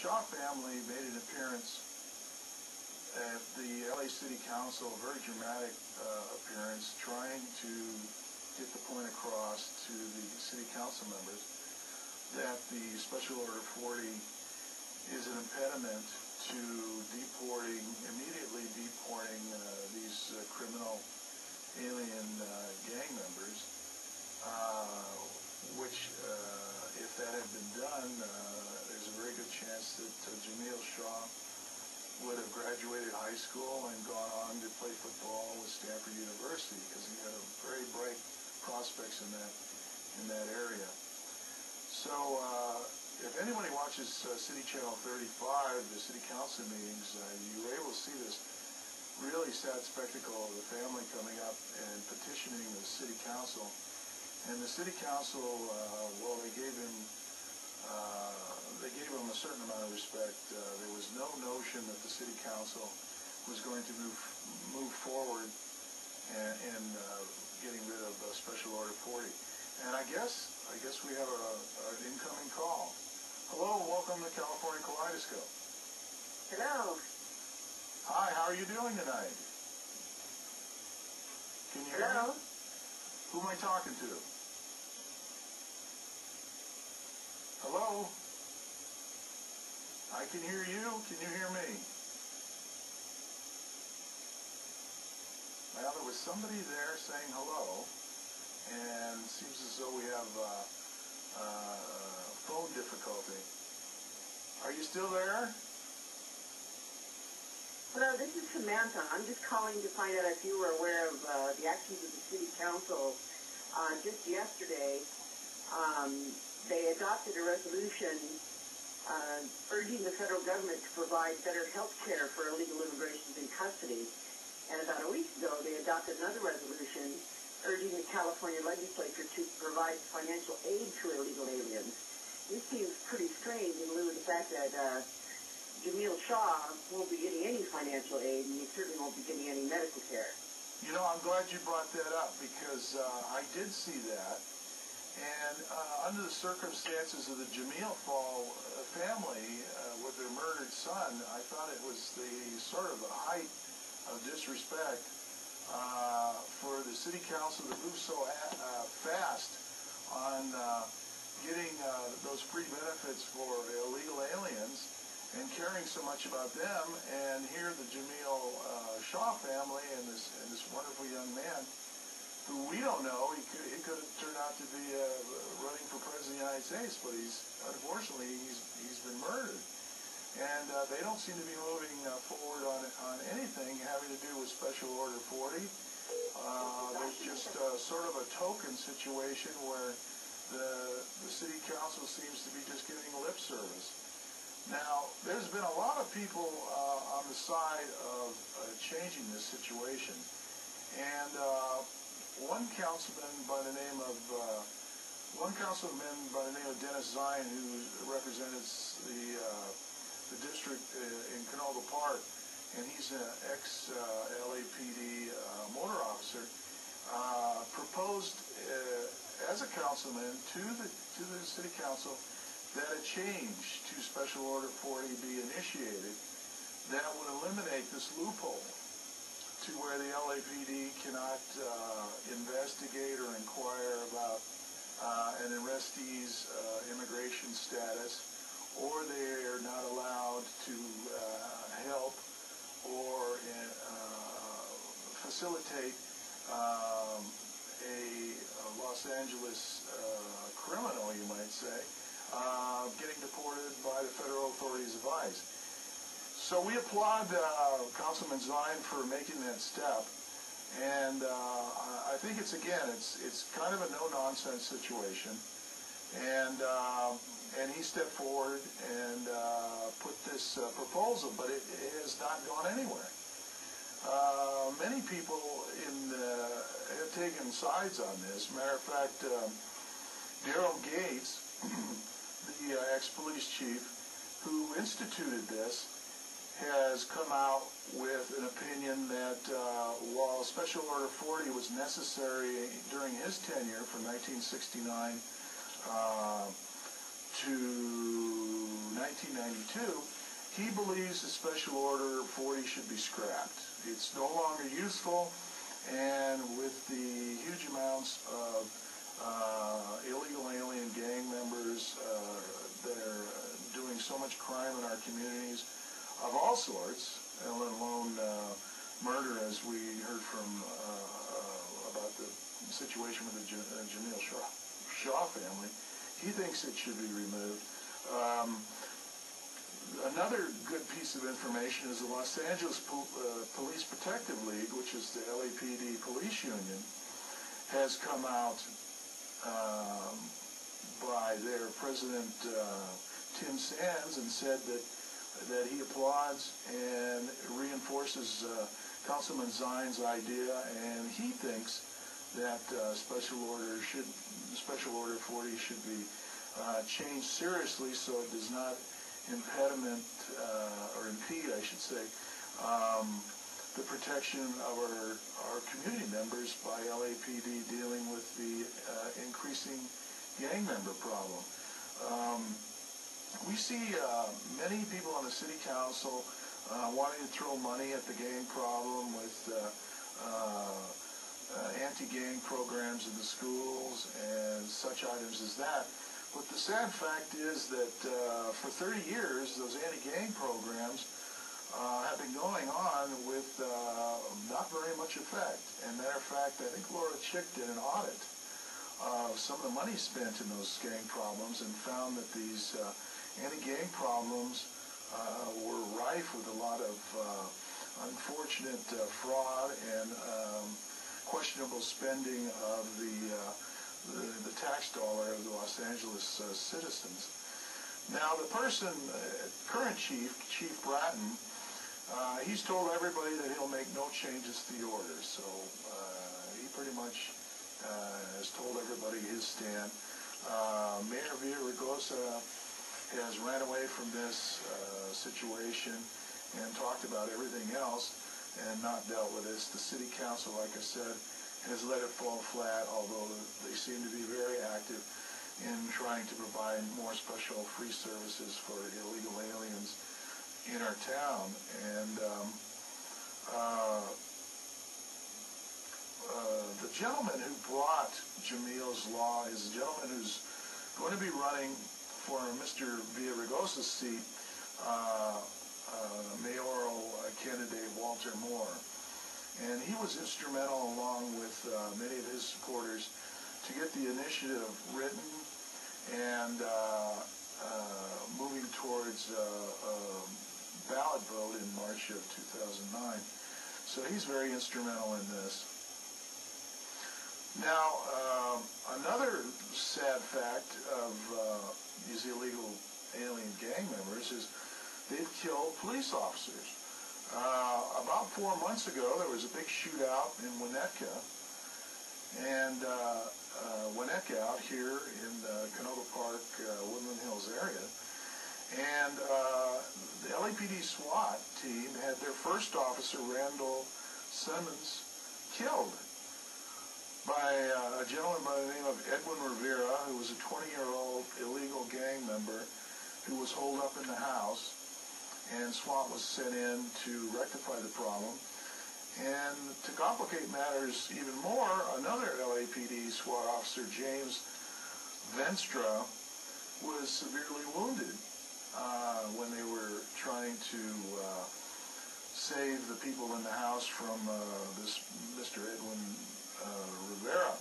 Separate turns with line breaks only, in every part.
Shaw family made an appearance at the LA City Council, a very dramatic appearance, trying to get the point across to the city council members that the Special Order 40 is an impediment to immediately deporting these criminal alien gang members, which, if that had been done, there's a very good chance that Jamiels would have graduated high school and gone on to play football with Stanford University, because he had a very bright prospects in that area. So if anybody watches City Channel 35, the city council meetings, you were able to see this really sad spectacle of the family coming up and petitioning the city council. And the city council, well, they gave him a certain amount of respect. There was no notion that the city council was going to move forward in getting rid of Special Order 40. And I guess we have an incoming call. Hello, welcome to California Kaleidoscope.
Hello.
Hi, how are you doing tonight? Can you hear me? Who am I talking to? Hello? I can hear you. Can you hear me? Well, there was somebody there saying hello, and it seems as though we have phone difficulty. Are you still there?
Hello, this is Samantha. I'm just calling to find out if you were aware of the actions of the City Council. Just yesterday, they adopted a resolution urging the federal government to provide better health care for illegal immigrants in custody. And about a week ago, they adopted another resolution urging the California legislature to provide financial aid to illegal aliens. This seems pretty strange in lieu of the fact that Jamiels won't be getting any financial aid, and he certainly won't be getting any medical care.
You know, I'm glad you brought that up, because I did see that. And under the circumstances of the Jamiel family with their murdered son, I thought it was the sort of the height of disrespect for the city council to move so fast on getting those free benefits for illegal aliens and caring so much about them, and here the Jamiel Shaw family and this wonderful young man, who we don't know, he could have turned out to be running for president of the United States, but unfortunately he's been murdered. And they don't seem to be moving forward on anything having to do with Special Order 40. There's just sort of a token situation where the city council seems to be just giving lip service. Now, there's been a lot of people on the side of changing this situation, and one councilman by the name of Dennis Zine, who represented the district in Canoga Park, and he's an ex-LAPD motor officer, proposed as a councilman to the city council that a change to Special Order 40 be initiated that would eliminate this loophole to where the LAPD cannot investigate or inquire about an arrestee's immigration status, or they are not allowed to help or facilitate a Los Angeles criminal, you might say, getting deported by the federal authorities' advice. So we applaud Councilman Zine for making that step, and I think it's kind of a no-nonsense situation, and he stepped forward and put this proposal, but it has not gone anywhere. Many people have taken sides on this. Matter of fact, Daryl Gates, the ex-police chief who instituted this, has come out with an opinion that while Special Order 40 was necessary during his tenure from 1969 to 1992, he believes the Special Order 40 should be scrapped. It's no longer useful, and with the huge amounts of illegal alien gang members that are doing so much crime in our communities of all sorts, and let alone murder, as we heard from about the situation with the Jamiels Shaw family, he thinks it should be removed. Another good piece of information is the Los Angeles Police Protective League, which is the LAPD police union, has come out by their president, Tim Sands, and said that he applauds and reinforces Councilman Zine's idea, and he thinks that Special Order 40 should be changed seriously so it does not impede, I should say, the protection of our community members by LAPD dealing with the increasing gang member problem. We see many people on the city council wanting to throw money at the gang problem with anti-gang programs in the schools and such items as that. But the sad fact is that for 30 years, those anti-gang programs have been going on with not very much effect. And matter of fact, I think Laura Chick did an audit of some of the money spent in those gang problems and found that these anti-gang problems were rife with a lot of unfortunate fraud and questionable spending of the tax dollar of the Los Angeles citizens. Now, the person, current Chief Bratton, he's told everybody that he'll make no changes to the order. So he pretty much has told everybody his stand. Mayor Villaraigosa has ran away from this situation and talked about everything else and not dealt with this. The city council, like I said, has let it fall flat, although they seem to be very active in trying to provide more special free services for illegal aliens in our town. And the gentleman who brought Jamiels Law is a gentleman who's going to be running for Mr. Villaraigosa's seat, mayoral candidate Walter Moore. And he was instrumental, along with many of his supporters, to get the initiative written and moving towards a ballot vote in March of 2009. So he's very instrumental in this. Now, another sad fact of these illegal alien gang members is they've killed police officers. About 4 months ago, there was a big shootout in Winnetka, and Winnetka out here in the Canoga Park, Woodland Hills area, and the LAPD SWAT team had their first officer, Randall Simmons, killed by a gentleman by the name of Edwin Rivera, who was a 20-year-old illegal gang member who was holed up in the house, and SWAT was sent in to rectify the problem. And to complicate matters even more, another LAPD SWAT officer, James Venstra, was severely wounded when they were trying to save the people in the house from this Mr. Edwin Rivera.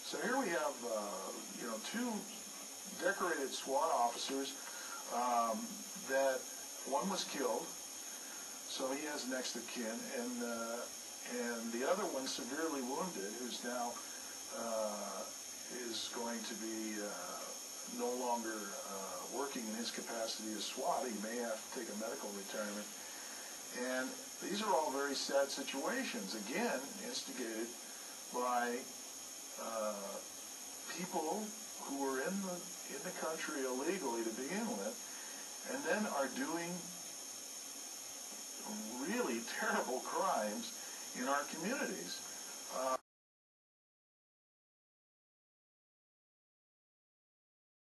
So here we have, two decorated SWAT officers that one was killed, so he has next of kin, and the other one severely wounded, who's now is going to be no longer working in his capacity as SWAT. He may have to take a medical retirement. And these are all very sad situations, again, instigated by people who were in the country illegally to begin with, and then are doing really terrible crimes in our communities.